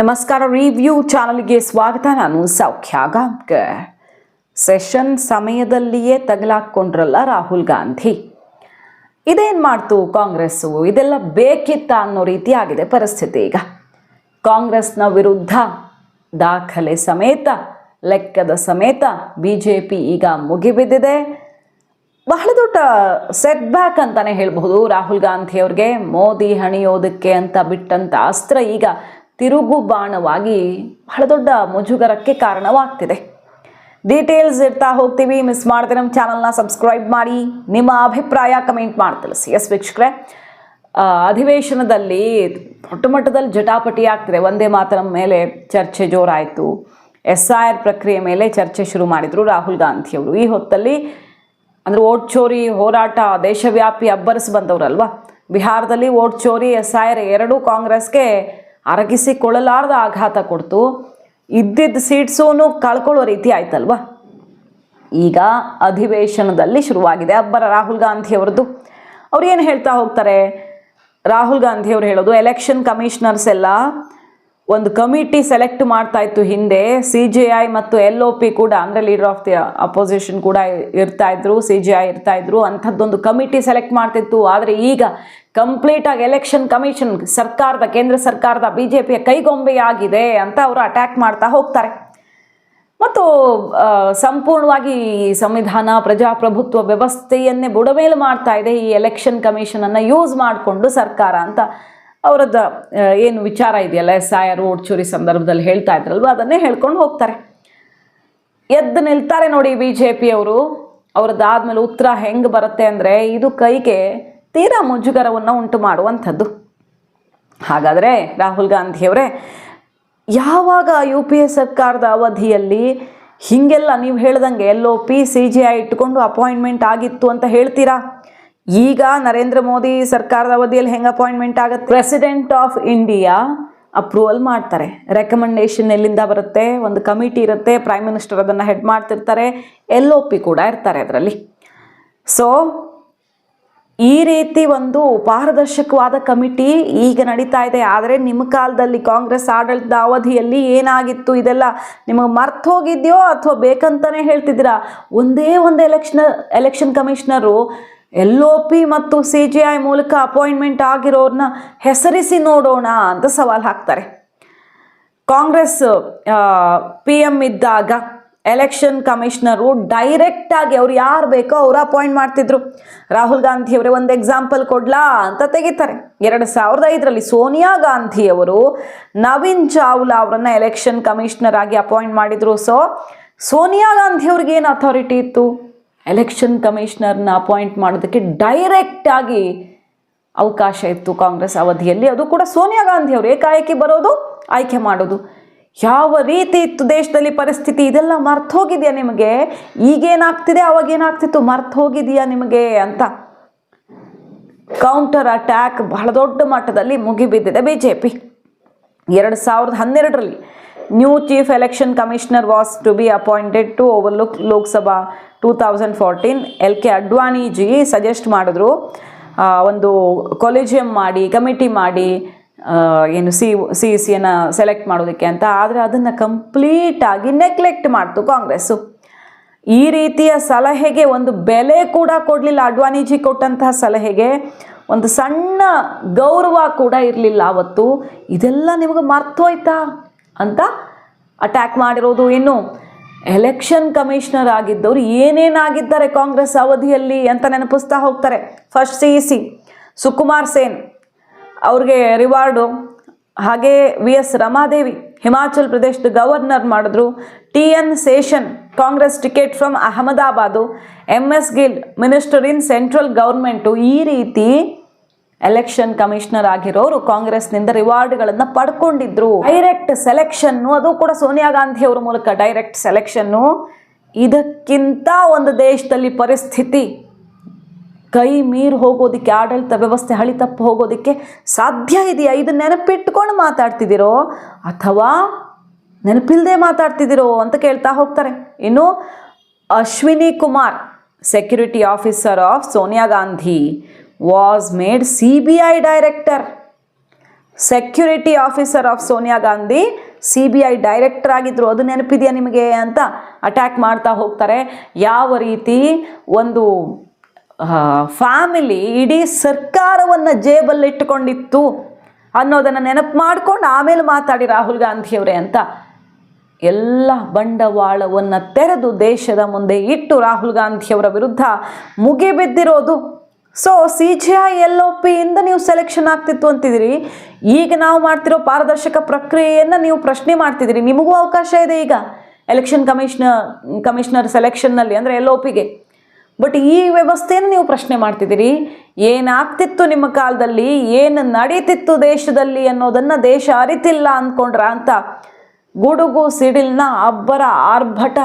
ನಮಸ್ಕಾರ. ರಿವ್ಯೂ ಚಾನಲ್ಗೆ ಸ್ವಾಗತ. ನಾನು ಸೌಖ್ಯ ಗಾಂವ್ಕರ್. ಸೆಷನ್ ಸಮಯದಲ್ಲಿಯೇ ತಗಲಾಕೊಂಡ್ರಲ್ಲ ರಾಹುಲ್ ಗಾಂಧಿ. ಇದೇನು ಮಾಡ್ತು ಕಾಂಗ್ರೆಸ್ಸು? ಇದೆಲ್ಲ ಬೇಕಿತ್ತ ಅನ್ನೋ ರೀತಿ ಆಗಿದೆ ಪರಿಸ್ಥಿತಿ. ಈಗ ಕಾಂಗ್ರೆಸ್ನ ವಿರುದ್ಧ ದಾಖಲೆ ಸಮೇತ ಲೆಕ್ಕದ ಸಮೇತ BJP ಈಗ ಮುಗಿಬಿದ್ದಿದೆ. ಬಹಳ ದೊಡ್ಡ ಸೆಟ್ ಬ್ಯಾಕ್ ಅಂತಲೇ ಹೇಳ್ಬಹುದು ರಾಹುಲ್ ಗಾಂಧಿ ಅವ್ರಿಗೆ. ಮೋದಿ ಹಣಿಯೋದಕ್ಕೆ ಅಂತ ಬಿಟ್ಟಂಥ ಅಸ್ತ್ರ ಈಗ ತಿರುಗು ಬಾಣವಾಗಿ ಬಹಳ ದೊಡ್ಡ ಮುಜುಗರಕ್ಕೆ ಕಾರಣವಾಗ್ತಿದೆ. ಡೀಟೇಲ್ಸ್ ಇರ್ತಾ ಹೋಗ್ತೀವಿ. ಮಿಸ್ ಮಾಡದೆ ನಮ್ಮ ಚಾನಲ್ನ ಸಬ್ಸ್ಕ್ರೈಬ್ ಮಾಡಿ, ನಿಮ್ಮ ಅಭಿಪ್ರಾಯ ಕಮೆಂಟ್ ಮಾಡಿ ತಿಳಿಸಿ. ಎಸ್ ವೀಕ್ಷಕರೇ, ಅಧಿವೇಶನದಲ್ಲಿ ದೊಡ್ಡ ಮಟ್ಟದಲ್ಲಿ ಜಟಾಪಟಿ ಆಗ್ತಿದೆ. ವಂದೇ ಮಾತರಂ ಮೇಲೆ ಚರ್ಚೆ ಜೋರಾಯಿತು. SIR ಪ್ರಕ್ರಿಯೆ ಮೇಲೆ ಚರ್ಚೆ ಶುರು ಮಾಡಿದರು ರಾಹುಲ್ ಗಾಂಧಿ ಅವರು. ಈ ಹೊತ್ತಲ್ಲಿ ಅಂದರೆ ವೋಟ್ ಚೋರಿ ಹೋರಾಟ ದೇಶವ್ಯಾಪಿ ಅಬ್ಬರಿಸಿ ಬಂದವರಲ್ವಾ. ಬಿಹಾರದಲ್ಲಿ ವೋಟ್ ಚೋರಿ SIR ಎರಡೂ ಕಾಂಗ್ರೆಸ್ಗೆ ಅರಗಿಸಿಕೊಳ್ಳಲಾರದ ಆಘಾತ ಕೊಡ್ತು. ಇದ್ದಿದ್ದ ಸೀಟ್ಸೂನು ಕಳ್ಕೊಳ್ಳೋ ರೀತಿ ಆಯ್ತಲ್ವ. ಈಗ ಅಧಿವೇಶನದಲ್ಲಿ ಶುರುವಾಗಿದೆ ಅಬ್ಬರ ರಾಹುಲ್ ಗಾಂಧಿ ಅವರದ್ದು. ಅವ್ರು ಏನು ಹೇಳ್ತಾ ಹೋಗ್ತಾರೆ? ರಾಹುಲ್ ಗಾಂಧಿ ಅವರು ಹೇಳೋದು, ಎಲೆಕ್ಷನ್ ಕಮಿಷನರ್ಸ್ ಎಲ್ಲ ಒಂದು ಕಮಿಟಿ ಸೆಲೆಕ್ಟ್ ಮಾಡ್ತಾ ಇತ್ತು ಹಿಂದೆ. CJI ಮತ್ತು LOP ಕೂಡ, ಅಂದರೆ ಲೀಡರ್ ಆಫ್ ದಿ ಅಪೋಸಿಷನ್ ಕೂಡ ಇರ್ತಾ ಇದ್ರು, CJI ಇರ್ತಾ ಇದ್ರು. ಅಂಥದ್ದೊಂದು ಕಮಿಟಿ ಸೆಲೆಕ್ಟ್ ಮಾಡ್ತಿತ್ತು. ಆದರೆ ಈಗ ಕಂಪ್ಲೀಟಾಗಿ ಎಲೆಕ್ಷನ್ ಕಮಿಷನ್ ಸರ್ಕಾರದ, ಕೇಂದ್ರ ಸರ್ಕಾರದ BJPಯ ಕೈಗೊಂಬೆಯಾಗಿದೆ ಅಂತ ಅವರು ಅಟ್ಯಾಕ್ ಮಾಡ್ತಾ ಹೋಗ್ತಾರೆ. ಮತ್ತು ಸಂಪೂರ್ಣವಾಗಿ ಸಂವಿಧಾನ ಪ್ರಜಾಪ್ರಭುತ್ವ ವ್ಯವಸ್ಥೆಯನ್ನೇ ಬುಡಮೇಲು ಮಾಡ್ತಾ ಇದೆ ಈ ಎಲೆಕ್ಷನ್ ಕಮಿಷನನ್ನು ಯೂಸ್ ಮಾಡಿಕೊಂಡು ಸರ್ಕಾರ ಅಂತ ಅವರದ್ದು ಏನು ವಿಚಾರ ಇದೆಯಲ್ಲ, SIR ವೋಟ್ ಚೋರಿ ಸಂದರ್ಭದಲ್ಲಿ ಹೇಳ್ತಾ ಇದ್ರಲ್ವ, ಅದನ್ನೇ ಹೇಳ್ಕೊಂಡು ಹೋಗ್ತಾರೆ. ಎದ್ದು ನಿಲ್ತಾರೆ ನೋಡಿ BJP ಅವರು. ಅವ್ರದ್ದಾದ್ಮೇಲೆ ಉತ್ತರ ಹೆಂಗೆ ಬರುತ್ತೆ ಅಂದರೆ, ಇದು ಕೈಗೆ ತೀರಾ ಮುಜುಗರವನ್ನು ಉಂಟು ಮಾಡುವಂಥದ್ದು. ಹಾಗಾದರೆ ರಾಹುಲ್ ಗಾಂಧಿಯವರೇ, ಯಾವಾಗ UPA ಸರ್ಕಾರದ ಅವಧಿಯಲ್ಲಿ ಹೀಗೆಲ್ಲ ನೀವು ಹೇಳ್ದಂಗೆ LOP CJI ಇಟ್ಕೊಂಡು ಅಪಾಯಿಂಟ್ಮೆಂಟ್ ಆಗಿತ್ತು ಅಂತ ಹೇಳ್ತೀರಾ? ಈಗ ನರೇಂದ್ರ ಮೋದಿ ಸರ್ಕಾರದ ಅವಧಿಯಲ್ಲಿ ಹೆಂಗೆ ಅಪಾಯಿಂಟ್ಮೆಂಟ್ ಆಗುತ್ತೆ? ಪ್ರೆಸಿಡೆಂಟ್ ಆಫ್ ಇಂಡಿಯಾ ಅಪ್ರೂವಲ್ ಮಾಡ್ತಾರೆ. ರೆಕಮೆಂಡೇಶನ್ ಎಲ್ಲಿಂದ ಬರುತ್ತೆ? ಒಂದು ಕಮಿಟಿ ಇರುತ್ತೆ, ಪ್ರೈಮ್ ಮಿನಿಸ್ಟರ್ ಅದನ್ನು ಹೆಡ್ ಮಾಡ್ತಿರ್ತಾರೆ, LOP ಕೂಡ ಇರ್ತಾರೆ ಅದರಲ್ಲಿ. ಸೊ ಈ ರೀತಿ ಒಂದು ಪಾರದರ್ಶಕವಾದ ಕಮಿಟಿ ಈಗ ನಡೀತಾ ಇದೆ. ಆದರೆ ನಿಮ್ಮ ಕಾಲದಲ್ಲಿ ಕಾಂಗ್ರೆಸ್ ಆಡಳಿತದ ಅವಧಿಯಲ್ಲಿ ಏನಾಗಿತ್ತು ಇದೆಲ್ಲ ನಿಮಗೆ ಮರ್ತು ಹೋಗಿದೆಯೋ ಅಥವಾ ಬೇಕಂತಲೇ ಹೇಳ್ತಿದ್ದೀರಾ? ಒಂದೇ ಒಂದು ಎಲೆಕ್ಷನ್ ಕಮಿಷನರು LOP ಮತ್ತು CJI ಮೂಲಕ ಅಪಾಯಿಂಟ್ಮೆಂಟ್ ಆಗಿರೋರನ್ನ ಹೆಸರಿಸಿ ನೋಡೋಣ ಅಂತ ಸವಾಲು ಹಾಕ್ತಾರೆ. ಕಾಂಗ್ರೆಸ್ PM ಇದ್ದಾಗ ಎಲೆಕ್ಷನ್ ಕಮಿಷನರು ಡೈರೆಕ್ಟಾಗಿ ಅವ್ರು ಯಾರು ಬೇಕೋ ಅವರು ಅಪಾಯಿಂಟ್ ಮಾಡ್ತಿದ್ರು. ರಾಹುಲ್ ಗಾಂಧಿ ಅವರೇ ಒಂದು ಎಕ್ಸಾಂಪಲ್ ಕೊಡ್ಲಾ ಅಂತ ತೆಗಿತಾರೆ. 2005ರಲ್ಲಿ ಸೋನಿಯಾ ಗಾಂಧಿ ಅವರು ನವೀನ್ ಚಾವ್ಲಾ ಅವರನ್ನು ಎಲೆಕ್ಷನ್ ಕಮಿಷನರ್ ಆಗಿ ಅಪಾಯಿಂಟ್ ಮಾಡಿದರು. ಸೊ ಸೋನಿಯಾ ಗಾಂಧಿ ಅವ್ರಿಗೆ ಏನು ಅಥಾರಿಟಿ ಇತ್ತು? ಎಲೆಕ್ಷನ್ ಕಮಿಷನರ್ನ ಅಪಾಯಿಂಟ್ ಮಾಡೋದಕ್ಕೆ ಡೈರೆಕ್ಟಾಗಿ ಅವಕಾಶ ಇತ್ತು ಕಾಂಗ್ರೆಸ್ ಅವಧಿಯಲ್ಲಿ. ಅದು ಕೂಡ ಸೋನಿಯಾ ಗಾಂಧಿ ಅವರು ಏಕಾಏಕಿ ಬರೋದು, ಆಯ್ಕೆ ಮಾಡೋದು. ಯಾವ ರೀತಿ ಇತ್ತು ದೇಶದಲ್ಲಿ ಪರಿಸ್ಥಿತಿ? ಇದೆಲ್ಲ ಮರ್ತು ಹೋಗಿದೆಯಾ ನಿಮಗೆ? ಈಗೇನಾಗ್ತಿದೆ ಅವಾಗೇನಾಗ್ತಿತ್ತು ಮರ್ತು ಹೋಗಿದೆಯಾ ನಿಮಗೆ ಅಂತ ಕೌಂಟರ್ ಅಟ್ಯಾಕ್ ಬಹಳ ದೊಡ್ಡ ಮಟ್ಟದಲ್ಲಿ ಮುಗಿಬಿದ್ದಿದೆ BJP. 2012ರಲ್ಲಿ new chief election commissioner was to be appointed to overlook Lok Sabha 2014. LK Advaniji suggest ಮಾಡಿದ್ರು ಒಂದು ಕೊಲಿಜಿಯಂ ಮಾಡಿ, ಕಮಿಟಿ ಮಾಡಿ ಏನು CECಯನ್ನು ಸೆಲೆಕ್ಟ್ ಮಾಡೋದಕ್ಕೆ ಅಂತ. ಆದರೆ ಅದನ್ನು ಕಂಪ್ಲೀಟಾಗಿ ನೆಗ್ಲೆಕ್ಟ್ ಮಾಡ್ತು ಕಾಂಗ್ರೆಸ್ಸು. ಈ ರೀತಿಯ ಸಲಹೆಗೆ ಒಂದು ಬೆಲೆ ಕೂಡ ಕೊಡಲಿಲ್ಲ. ಅಡ್ವಾಣಿಜಿ ಕೊಟ್ಟಂತಹ ಸಲಹೆಗೆ ಒಂದು ಸಣ್ಣ ಗೌರವ ಕೂಡ ಇರಲಿಲ್ಲ ಅವತ್ತು. ಇದೆಲ್ಲ ನಿಮಗೆ ಮರ್ತೋಯ್ತಾ ಅಂತ ಅಟ್ಯಾಕ್ ಮಾಡಿರೋದು. ಇನ್ನು ಎಲೆಕ್ಷನ್ ಕಮಿಷನರ್ ಆಗಿದ್ದವರು ಏನೇನಾಗಿದ್ದಾರೆ ಕಾಂಗ್ರೆಸ್ ಅವಧಿಯಲ್ಲಿ ಅಂತ ನೆನಪಿಸ್ತಾ ಹೋಗ್ತಾರೆ. ಫಸ್ಟ್ CEC ಸುಕುಮಾರ್ ಸೇನ್ ಅವ್ರಿಗೆ ರಿವಾರ್ಡು, ಹಾಗೆ VS ರಮಾದೇವಿ ಹಿಮಾಚಲ್ ಪ್ರದೇಶದ ಗವರ್ನರ್ ಮಾಡಿದ್ರು. TN Seshan Congress ticket from Ahmedabad. MS Gill minister in central government. ಈ ರೀತಿ ಎಲೆಕ್ಷನ್ ಕಮಿಷನರ್ ಆಗಿರೋರು ಕಾಂಗ್ರೆಸ್ನಿಂದ ರಿವಾರ್ಡ್ಗಳನ್ನು ಪಡ್ಕೊಂಡಿದ್ರು. ಡೈರೆಕ್ಟ್ ಸೆಲೆಕ್ಷನ್ನು, ಅದು ಕೂಡ ಸೋನಿಯಾ ಗಾಂಧಿ ಅವರ ಮೂಲಕ ಡೈರೆಕ್ಟ್ ಸೆಲೆಕ್ಷನ್ನು. ಇದಕ್ಕಿಂತ ಒಂದು ದೇಶದಲ್ಲಿ ಪರಿಸ್ಥಿತಿ ಕೈ ಮೀರಿ ಹೋಗೋದಕ್ಕೆ, ಆಡಳಿತ ವ್ಯವಸ್ಥೆ ಹಳಿ ತಪ್ಪು ಹೋಗೋದಕ್ಕೆ ಸಾಧ್ಯ ಇದೆಯಾ? ಇದು ನೆನಪಿಟ್ಕೊಂಡು ಮಾತಾಡ್ತಿದ್ದೀರೋ ಅಥವಾ ನೆನಪಿಲ್ಲದೆ ಮಾತಾಡ್ತಿದ್ದೀರೋ ಅಂತ ಕೇಳ್ತಾ ಹೋಗ್ತಾರೆ. ಇನ್ನು Ashwini Kumar, security officer of Sonia Gandhi, was made CBI director. Security officer of Sonia Gandhi CBI director ಆಗಿದ್ರು, ಅದು ನೆನಪಿದೆಯಾ ನಿಮಗೆ ಅಂತ ಅಟ್ಯಾಕ್ ಮಾಡ್ತಾ ಹೋಗ್ತಾರೆ. ಯಾವ ರೀತಿ ಒಂದು ಫ್ಯಾಮಿಲಿ ಇಡೀ ಸರ್ಕಾರವನ್ನು ಜೇಬಲ್ಲಿ ಇಟ್ಟುಕೊಂಡಿತ್ತು ಅನ್ನೋದನ್ನು ನೆನಪು ಮಾಡ್ಕೊಂಡು ಆಮೇಲೆ ಮಾತಾಡಿ ರಾಹುಲ್ ಗಾಂಧಿಯವರೇ ಅಂತ ಎಲ್ಲ ಬಂಡವಾಳವನ್ನು ತೆರೆದು ದೇಶದ ಮುಂದೆ ಇಟ್ಟು ರಾಹುಲ್ ಗಾಂಧಿಯವರ ವಿರುದ್ಧ ಮುಗಿಬಿದ್ದಿರೋದು. ಸೊ CGI LOP ಇಂದ ನೀವು ಸೆಲೆಕ್ಷನ್ ಆಗ್ತಿತ್ತು ಅಂತಿದ್ದೀರಿ. ಈಗ ನಾವು ಮಾಡ್ತಿರೋ ಪಾರದರ್ಶಕ ಪ್ರಕ್ರಿಯೆಯನ್ನು ನೀವು ಪ್ರಶ್ನೆ ಮಾಡ್ತಿದ್ದೀರಿ. ನಿಮಗೂ ಅವಕಾಶ ಇದೆ ಈಗ ಎಲೆಕ್ಷನ್ ಕಮಿಷನರ್ ಸೆಲೆಕ್ಷನ್ನಲ್ಲಿ, ಅಂದರೆ LOPಗೆ. ಬಟ್ ಈ ವ್ಯವಸ್ಥೆಯನ್ನು ನೀವು ಪ್ರಶ್ನೆ ಮಾಡ್ತಿದ್ದೀರಿ. ಏನಾಗ್ತಿತ್ತು ನಿಮ್ಮ ಕಾಲದಲ್ಲಿ, ಏನು ನಡೀತಿತ್ತು ದೇಶದಲ್ಲಿ ಅನ್ನೋದನ್ನು ದೇಶ ಅರಿತಿಲ್ಲ ಅಂದ್ಕೊಂಡ್ರ ಅಂತ ಗುಡುಗು ಸಿಡಿಲ್ನ ಅಬ್ಬರ ಆರ್ಭಟ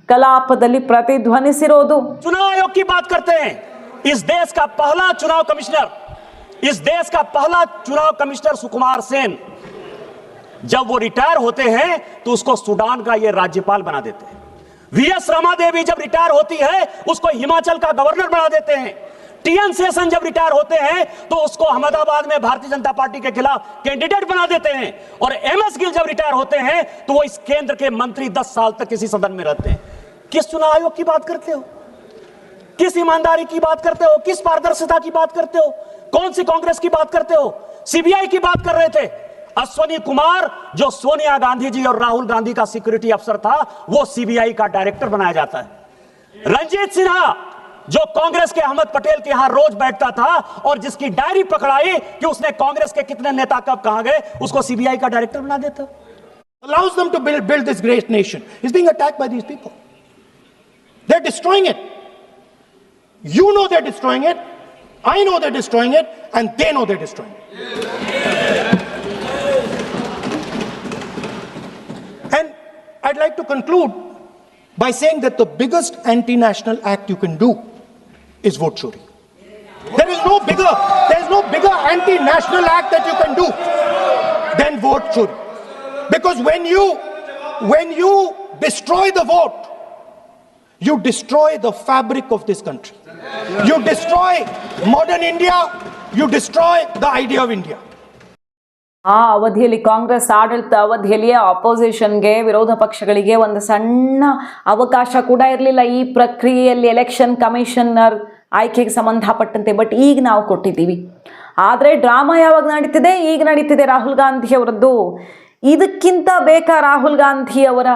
ಕಲಾಪದಲ್ಲಿ ಪ್ರತಿಧ್ವನಿಸಿರೋದು. चुनाव आयोग की बात करते हैं. इस देश का पहला चुनाव कमिश्नर सुकुमार सेन, जब वो रिटायर होते हैं तो उसको सूडान का ये राज्यपाल बना देते हैं. VS रमा देवी जब रिटायर होती है उसको हिमाचल का गवर्नर बना देते हैं. TN शेषन जब रिटायर होते हैं तो उसको अहमदाबाद में भारतीय जनता पार्टी के खिलाफ कैंडिडेट बना देते हैं. और MS गिल जब रिटायर होते हैं तो वो इस केंद्र के मंत्री 10 साल तक किसी सदन में रहते हैं. किस चुनाव आयोग की बात करते हो? किस ईमानदारी की बात करते हो? किस पारदर्शिता की बात करते हो? कौन सी कांग्रेस की बात करते हो? CBI की बात कर रहे थे. अश्वनी कुमार जो सोनिया गांधी जी और राहुल गांधी का सिक्योरिटी अफसर था, वो CBI का डायरेक्टर बनाया जाता है. रंजीत सिन्हा जो कांग्रेस के अहमद पटेल के यहां रोज बैठता था और जिसकी डायरी पकड़ाई कि उसने कांग्रेस के कितने नेता कब कहां गए, उसको CBI का डायरेक्टर बना देता. Allows them to build this great nation is being attacked by these people. They're destroying it. You know they're destroying it. I know they're destroying it, and they know they're destroying it. And I'd like to conclude by saying that the biggest anti-national act you can do is vote chori. There is no bigger anti-national act that you can do than vote chori. Because when you destroy the vote, you destroy the fabric of this country. You destroy modern India, you destroy the idea of India. ಆ ಅವಧಿಯಲ್ಲಿ ಕಾಂಗ್ರೆಸ್ ಆಡಳಿತ ಅವಧಿಯಲ್ಲಿ ಆಪೋಸಿಷನ್ಗೆ, ವಿರೋಧ ಪಕ್ಷಗಳಿಗೆ ಒಂದು ಸಣ್ಣ ಅವಕಾಶ ಕೂಡ ಇರಲಿಲ್ಲ ಈ ಪ್ರಕ್ರಿಯೆಯಲ್ಲಿ ಎಲೆಕ್ಷನ್ ಕಮಿಷನರ್ ಆಯ್ಕೆಗೆ ಸಂಬಂಧಪಟ್ಟಂತೆ. ಬಟ್ ಈಗ ನಾವು ಕೊಟ್ಟಿದ್ದೀವಿ. ಆದರೆ ಡ್ರಾಮಾ ಯಾವಾಗ ನಡೀತಿದೆ? ಈಗ ನಡೀತಿದೆ ರಾಹುಲ್ ಗಾಂಧಿ ಅವರದ್ದು. ಇದಕ್ಕಿಂತ ಬೇಕಾ ರಾಹುಲ್ ಗಾಂಧಿಯವರ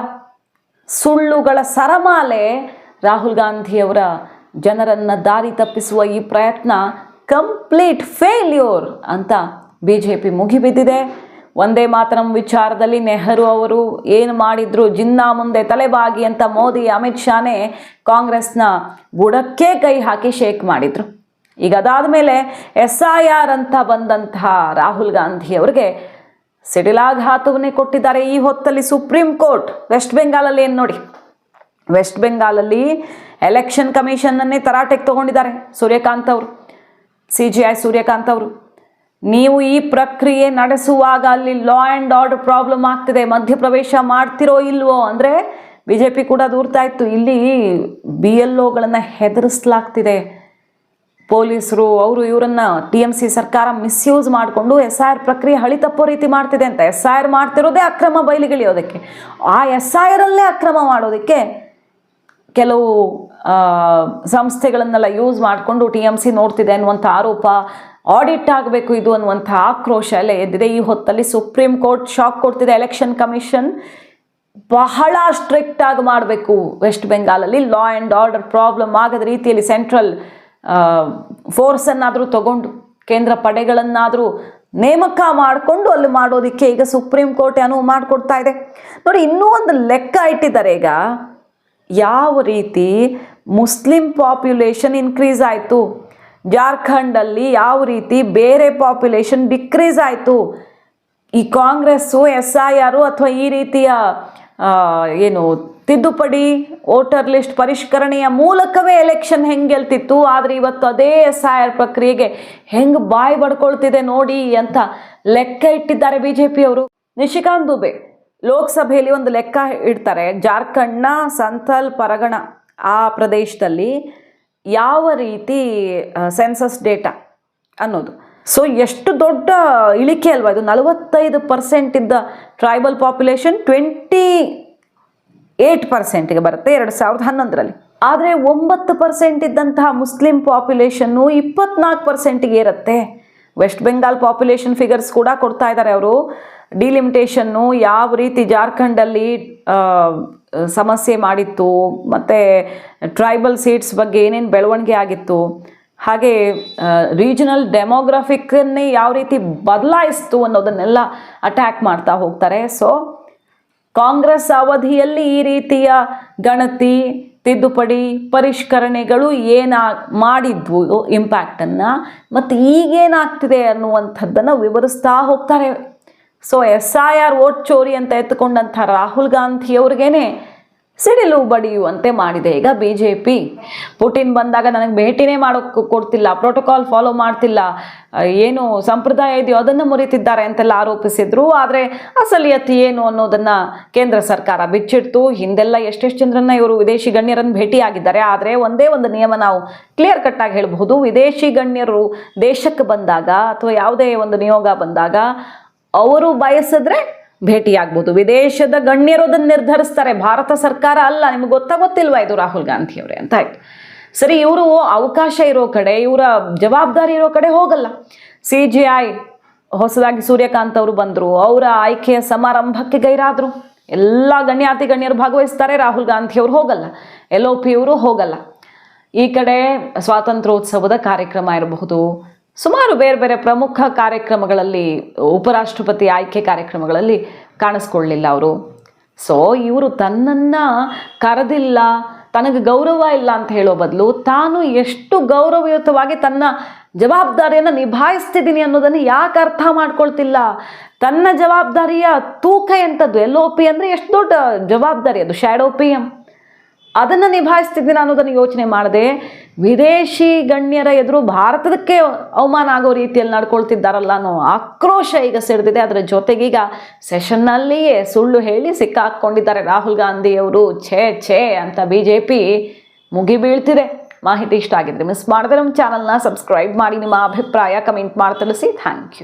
ಸುಳ್ಳುಗಳ ಸರಮಾಲೆ? ರಾಹುಲ್ ಗಾಂಧಿಯವರ ಜನರನ್ನು ದಾರಿ ತಪ್ಪಿಸುವ ಈ ಪ್ರಯತ್ನ ಕಂಪ್ಲೀಟ್ ಫೇಲ್ಯೂರ್ ಅಂತ BJP ಮುಗಿಬಿದ್ದಿದೆ. ಒಂದೇ ಮಾತರಂ ವಿಚಾರದಲ್ಲಿ ನೆಹರು ಅವರು ಏನು ಮಾಡಿದ್ರು, ಜಿನ್ನಾ ಮುಂದೆ ತಲೆಬಾಗಿ ಅಂತ ಮೋದಿ ಅಮಿತ್ ಶಾನೇ ಕಾಂಗ್ರೆಸ್ನ ಬುಡಕ್ಕೆ ಕೈ ಹಾಕಿ ಶೇಕ್ ಮಾಡಿದ್ರು. ಈಗ ಅದಾದ ಮೇಲೆ SIR ಅಂತ ಬಂದಂತಹ ರಾಹುಲ್ ಗಾಂಧಿ ಅವರಿಗೆ ಸಿಡಿಲಾಘಾತವನ್ನೇ ಕೊಟ್ಟಿದ್ದಾರೆ. ಈ ಹೊತ್ತಲ್ಲಿ ಸುಪ್ರೀಂ ಕೋರ್ಟ್ ವೆಸ್ಟ್ ಬೆಂಗಾಲಲ್ಲಿ ಏನು ನೋಡಿ, ವೆಸ್ಟ್ ಬೆಂಗಾಲಲ್ಲಿ ಎಲೆಕ್ಷನ್ ಕಮಿಷನ್ನನ್ನೇ ತರಾಟೆಗೆ ತೊಗೊಂಡಿದ್ದಾರೆ ಸೂರ್ಯಕಾಂತ್ ಅವರು, CGI ಸೂರ್ಯಕಾಂತ್ ಅವರು. ನೀವು ಈ ಪ್ರಕ್ರಿಯೆ ನಡೆಸುವಾಗ ಅಲ್ಲಿ ಲಾ ಆ್ಯಂಡ್ ಆರ್ಡರ್ ಪ್ರಾಬ್ಲಮ್ ಆಗ್ತಿದೆ, ಮಧ್ಯಪ್ರವೇಶ ಮಾಡ್ತಿರೋ ಇಲ್ವೋ ಅಂದರೆ BJP ಕೂಡ ದೂರ್ತಾ ಇತ್ತು. ಇಲ್ಲಿ BLOಗಳನ್ನು ಹೆದರಿಸಲಾಗ್ತಿದೆ, ಪೊಲೀಸರು ಅವರು ಇವರನ್ನು TMC ಸರ್ಕಾರ ಮಿಸ್ಯೂಸ್ ಮಾಡಿಕೊಂಡು SIR ಪ್ರಕ್ರಿಯೆ ಹಳಿ ತಪ್ಪೋ ರೀತಿ ಮಾಡ್ತಿದೆ ಅಂತ. SIR ಮಾಡ್ತಿರೋದೇ ಅಕ್ರಮ ಬಯಲಿಗಿಳಿಯೋದಕ್ಕೆ, ಆ SIRಲ್ಲೇ ಅಕ್ರಮ ಮಾಡೋದಕ್ಕೆ ಕೆಲವು ಸಂಸ್ಥೆಗಳನ್ನೆಲ್ಲ ಯೂಸ್ ಮಾಡಿಕೊಂಡು TMC ನೋಡ್ತಿದೆ ಅನ್ನುವಂಥ ಆರೋಪ, ಆಡಿಟ್ ಆಗಬೇಕು ಇದು ಅನ್ನುವಂಥ ಆಕ್ರೋಶ ಎಲ್ಲ ಎದ್ದಿದೆ. ಈ ಹೊತ್ತಲ್ಲಿ ಸುಪ್ರೀಂ ಕೋರ್ಟ್ ಶಾಕ್ ಕೊಡ್ತಿದೆ. ಎಲೆಕ್ಷನ್ ಕಮಿಷನ್ ಬಹಳ ಸ್ಟ್ರಿಕ್ಟ್ ಆಗಿ ಮಾಡಬೇಕು. ವೆಸ್ಟ್ ಬೆಂಗಾಲಲ್ಲಿ ಲಾ ಆ್ಯಂಡ್ ಆರ್ಡರ್ ಪ್ರಾಬ್ಲಮ್ ಆಗದ ರೀತಿಯಲ್ಲಿ ಸೆಂಟ್ರಲ್ ಫೋರ್ಸನ್ನಾದರೂ ತಗೊಂಡು, ಕೇಂದ್ರ ಪಡೆಗಳನ್ನಾದರೂ ನೇಮಕ ಮಾಡಿಕೊಂಡು ಅಲ್ಲಿ ಮಾಡೋದಕ್ಕೆ ಈಗ ಸುಪ್ರೀಂ ಕೋರ್ಟ್ ಅನುವು ಮಾಡಿಕೊಡ್ತಾ ಇದೆ. ನೋಡಿ, ಇನ್ನೂ ಒಂದು ಲೆಕ್ಕ ಇಟ್ಟಿದ್ದಾರೆ. ಈಗ ಯಾವ ರೀತಿ ಮುಸ್ಲಿಂ ಪಾಪ್ಯುಲೇಷನ್ ಇನ್ಕ್ರೀಸ್ ಆಯಿತು, ಜಾರ್ಖಂಡಲ್ಲಿ ಯಾವ ರೀತಿ ಬೇರೆ ಪಾಪ್ಯುಲೇಷನ್ ಡಿಕ್ರೀಸ್ ಆಯಿತು. ಈ ಕಾಂಗ್ರೆಸ್ಸು SIR ಅಥವಾ ಈ ರೀತಿಯ ಏನು ತಿದ್ದುಪಡಿ ವೋಟರ್ ಲಿಸ್ಟ್ ಪರಿಷ್ಕರಣೆಯ ಮೂಲಕವೇ ಎಲೆಕ್ಷನ್ ಹೆಂಗೆ ಗೆಲ್ತಿತ್ತು, ಆದರೆ ಇವತ್ತು ಅದೇ SIR ಪ್ರಕ್ರಿಯೆಗೆ ಹೆಂಗೆ ಬಾಯಿ ಬಡ್ಕೊಳ್ತಿದೆ ನೋಡಿ ಅಂತ ಲೆಕ್ಕ ಇಟ್ಟಿದ್ದಾರೆ BJP ಅವರು. ನಿಶಿಕಾಂತ್ ದುಬೆ ಲೋಕಸಭೆಯಲ್ಲಿ ಒಂದು ಲೆಕ್ಕ ಇಡ್ತಾರೆ. ಜಾರ್ಖಂಡ್ನ ಸಂಥಲ್ ಪರಗಣ ಆ ಪ್ರದೇಶದಲ್ಲಿ ಯಾವ ರೀತಿ ಸೆನ್ಸಸ್ ಡೇಟಾ ಅನ್ನೋದು ಸೊ ಎಷ್ಟು ದೊಡ್ಡ ಇಳಿಕೆ ಅಲ್ವಾ ಇದು. 45% ಇದ್ದ ಟ್ರೈಬಲ್ ಪಾಪ್ಯುಲೇಷನ್ 28%ಗೆ ಬರುತ್ತೆ 2011ರಲ್ಲಿ. ಆದರೆ 9% ಇದ್ದಂತಹ ಮುಸ್ಲಿಂ ಪಾಪ್ಯುಲೇಷನ್ನು 24%ಗೆ ಏರುತ್ತೆ. ವೆಸ್ಟ್ ಬೆಂಗಾಲ್ ಪಾಪ್ಯುಲೇಷನ್ ಫಿಗರ್ಸ್ ಕೂಡ ಕೊಡ್ತಾ ಇದ್ದಾರೆ ಅವರು. ಡಿಲಿಮಿಟೇಷನ್ನು ಯಾವ ರೀತಿ ಜಾರ್ಖಂಡಲ್ಲಿ ಸಮಸ್ಯೆ ಮಾಡಿತ್ತು, ಮತ್ತು ಟ್ರೈಬಲ್ ಸೀಟ್ಸ್ ಬಗ್ಗೆ ಏನೇನು ಬೆಳವಣಿಗೆ ಆಗಿತ್ತು, ಹಾಗೆ ರೀಜನಲ್ ಡೆಮೋಗ್ರಫಿಕ್ಕನ್ನೇ ಯಾವ ರೀತಿ ಬದಲಾಯಿಸ್ತು ಅನ್ನೋದನ್ನೆಲ್ಲ ಅಟ್ಯಾಕ್ ಮಾಡ್ತಾ ಹೋಗ್ತಾರೆ. ಸೊ ಕಾಂಗ್ರೆಸ್ ಅವಧಿಯಲ್ಲಿ ಈ ರೀತಿಯ ಗಣತಿ, ತಿದ್ದುಪಡಿ, ಪರಿಷ್ಕರಣೆಗಳು ಮಾಡಿದ್ವು ಇಂಪ್ಯಾಕ್ಟನ್ನು, ಮತ್ತು ಈಗೇನಾಗ್ತಿದೆ ಅನ್ನುವಂಥದ್ದನ್ನು ವಿವರಿಸ್ತಾ ಹೋಗ್ತಾರೆ. ಸೊ SIR ವೋಟ್ ಚೋರಿ ಅಂತ ಎತ್ತುಕೊಂಡಂಥ ರಾಹುಲ್ ಗಾಂಧಿಯವ್ರಿಗೇನೆ ಸಿಡಿಲು ಬಡಿಯುವಂತೆ ಮಾಡಿದೆ ಈಗ BJP. ಪುಟಿನ್ ಬಂದಾಗ ನನಗೆ ಭೇಟಿನೇ ಮಾಡೋಕ್ಕೆ ಕೊಡ್ತಿಲ್ಲ, ಪ್ರೋಟೋಕಾಲ್ ಫಾಲೋ ಮಾಡ್ತಿಲ್ಲ, ಏನು ಸಂಪ್ರದಾಯ ಇದೆಯೋ ಅದನ್ನು ಮುರಿತಿದ್ದಾರೆ ಅಂತೆಲ್ಲ ಆರೋಪಿಸಿದ್ರು. ಆದರೆ ಅಸಲಿಯತ್ ಏನು ಅನ್ನೋದನ್ನು ಕೇಂದ್ರ ಸರ್ಕಾರ ಬಿಚ್ಚಿಡ್ತು. ಹಿಂದೆಲ್ಲ ಎಷ್ಟೆಷ್ಟು ಜನರನ್ನ ಇವರು ವಿದೇಶಿ ಗಣ್ಯರನ್ನು ಭೇಟಿಯಾಗಿದ್ದಾರೆ. ಆದರೆ ಒಂದೇ ಒಂದು ನಿಯಮ ನಾವು ಕ್ಲಿಯರ್ ಕಟ್ಟಾಗಿ ಹೇಳಬಹುದು, ವಿದೇಶಿ ಗಣ್ಯರು ದೇಶಕ್ಕೆ ಬಂದಾಗ ಅಥವಾ ಯಾವುದೇ ಒಂದು ನಿಯೋಗ ಬಂದಾಗ ಅವರು ಬಯಸಿದ್ರೆ ಭೇಟಿಯಾಗ್ಬೋದು. ವಿದೇಶದ ಗಣ್ಯರು ಅದನ್ನು ನಿರ್ಧರಿಸ್ತಾರೆ, ಭಾರತ ಸರ್ಕಾರ ಅಲ್ಲ. ನಿಮ್ಗೆ ಗೊತ್ತಿಲ್ವಾ ಇದು ರಾಹುಲ್ ಗಾಂಧಿಯವರೇ ಅಂತ ಆಯ್ತು. ಸರಿ, ಇವರು ಅವಕಾಶ ಇರೋ ಕಡೆ, ಇವರ ಜವಾಬ್ದಾರಿ ಇರೋ ಕಡೆ ಹೋಗಲ್ಲ. CGI ಹೊಸದಾಗಿ ಸೂರ್ಯಕಾಂತ್ ಅವರು ಬಂದರು, ಅವರ ಆಯ್ಕೆಯ ಸಮಾರಂಭಕ್ಕೆ ಗೈರಾದರು. ಎಲ್ಲ ಗಣ್ಯಾತಿ ಗಣ್ಯರು ಭಾಗವಹಿಸ್ತಾರೆ, ರಾಹುಲ್ ಗಾಂಧಿಯವರು ಹೋಗಲ್ಲ, LOP ಅವರು ಹೋಗಲ್ಲ. ಈ ಕಡೆ ಸ್ವಾತಂತ್ರ್ಯೋತ್ಸವದ ಕಾರ್ಯಕ್ರಮ ಇರಬಹುದು, ಸುಮಾರು ಬೇರೆ ಬೇರೆ ಪ್ರಮುಖ ಕಾರ್ಯಕ್ರಮಗಳಲ್ಲಿ, ಉಪರಾಷ್ಟ್ರಪತಿ ಆಯ್ಕೆ ಕಾರ್ಯಕ್ರಮಗಳಲ್ಲಿ ಕಾಣಿಸ್ಕೊಳ್ಳಲಿಲ್ಲ ಅವರು. ಸೊ ಇವರು ತನ್ನನ್ನು ಕರೆದಿಲ್ಲ, ತನಗೆ ಗೌರವ ಇಲ್ಲ ಅಂತ ಹೇಳೋ ಬದಲು ತಾನು ಎಷ್ಟು ಗೌರವಯುತವಾಗಿ ತನ್ನ ಜವಾಬ್ದಾರಿಯನ್ನು ನಿಭಾಯಿಸ್ತಿದ್ದೀನಿ ಅನ್ನೋದನ್ನು ಯಾಕೆ ಅರ್ಥ ಮಾಡ್ಕೊಳ್ತಿಲ್ಲ. ತನ್ನ ಜವಾಬ್ದಾರಿಯ ತೂಕ ಎಂಥದ್ದು, LOP ಅಂದರೆ ಎಷ್ಟು ದೊಡ್ಡ ಜವಾಬ್ದಾರಿ ಅದು, ಶ್ಯಾಡೋ PM, ಅದನ್ನು ನಿಭಾಯಿಸ್ತಿದ್ದೀನಿ ಅನ್ನೋದನ್ನು ಯೋಚನೆ ಮಾಡದೆ ವಿದೇಶಿ ಗಣ್ಯರ ಎದುರು ಭಾರತದಕ್ಕೆ ಅವಮಾನ ಆಗೋ ರೀತಿಯಲ್ಲಿ ನಡ್ಕೊಳ್ತಿದ್ದಾರಲ್ಲ ಅನ್ನೋ ಆಕ್ರೋಶ ಈಗ ಸಿಡಿದಿದೆ. ಅದರ ಜೊತೆಗೀಗ ಸೆಷನ್ನಲ್ಲಿಯೇ ಸುಳ್ಳು ಹೇಳಿ ಸಿಕ್ಕಾಕೊಂಡಿದ್ದಾರೆ ರಾಹುಲ್ ಗಾಂಧಿಯವರು. ಛೇ ಅಂತ BJP ಮುಗಿಬೀಳ್ತಿದೆ. ಮಾಹಿತಿ ಇಷ್ಟ ಆಗಿದ್ರೆ ಮಿಸ್ ಮಾಡಿದ್ರೆ ನಮ್ಮ ಚಾನಲ್ನ ಸಬ್ಸ್ಕ್ರೈಬ್ ಮಾಡಿ, ನಿಮ್ಮ ಅಭಿಪ್ರಾಯ ಕಮೆಂಟ್ ಮಾಡಿ ತಿಳಿಸಿ. Thank you.